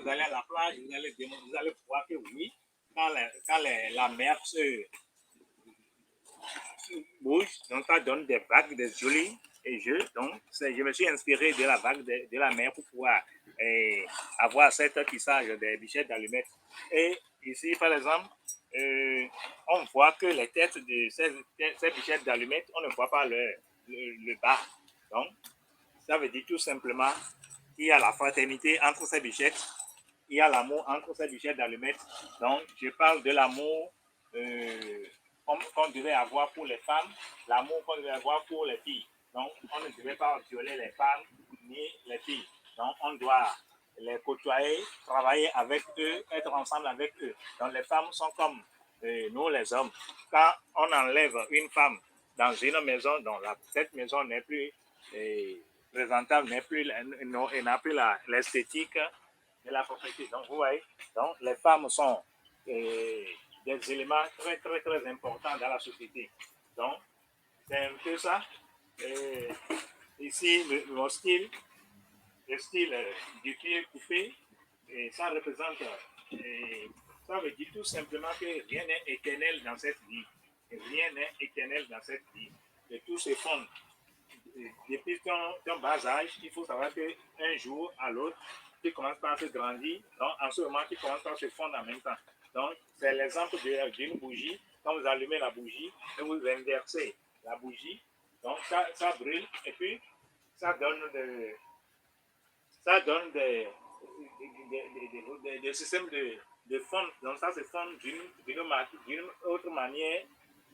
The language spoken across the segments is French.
vous allez à la plage, vous allez voir que oui, quand la mer se bouge, donc ça donne des vagues, des jolis jeux. Donc, je me suis inspiré de la vague de la mer pour pouvoir avoir cet tissage des bichettes d'allumettes. Et ici, par exemple, on voit que les têtes de ces bichettes d'allumettes, on ne voit pas le bas. Donc, ça veut dire tout simplement qu'il y a la fraternité entre ces bichettes, il y a l'amour entre ces bichettes d'allumettes. Donc, je parle de l'amour qu'on devait avoir pour les femmes, l'amour qu'on devait avoir pour les filles. Donc, on ne devait pas violer les femmes ni les filles. Donc, on doit les côtoyer, travailler avec eux, être ensemble avec eux. Donc, les femmes sont comme nous, les hommes. Quand on enlève une femme dans une maison, donc cette maison n'est plus présentable, elle n'a plus l'esthétique de la propriété. Donc, vous voyez, donc, les femmes sont des éléments très, très, très importants dans la société. Donc, c'est un peu ça. Ici, le style du pied coupé, ça représente, ça veut dire tout simplement que rien n'est éternel dans cette vie. Rien n'est éternel dans cette vie. Et tout se fonde. Depuis ton bas âge, il faut savoir qu'un jour à l'autre, tu commences par se grandir. Donc, en ce moment, tu commences par se fondre en même temps. Donc, c'est l'exemple d'une bougie. Quand vous allumez la bougie et vous inversez la bougie, donc ça brûle et puis ça donne des systèmes de fonte. Donc, ça se fonde d'une autre manière,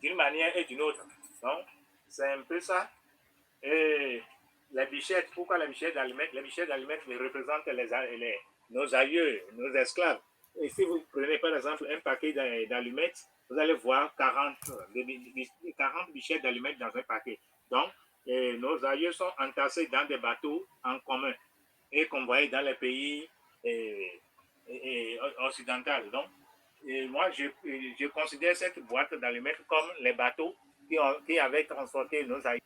d'une manière et d'une autre. Donc, c'est un peu ça. Et les bichettes, pourquoi les bichettes d'allumettes? Les bichettes d'allumettes représentent nos aïeux, nos esclaves. Et si vous prenez par exemple un paquet d'allumettes, vous allez voir 40 bichettes d'allumettes dans un paquet. Donc, nos aïeux sont entassés dans des bateaux en commun et convoyés dans les pays occidentaux. Donc, moi, je considère cette boîte d'allumettes comme les bateaux qui avaient transporté nos aïeux.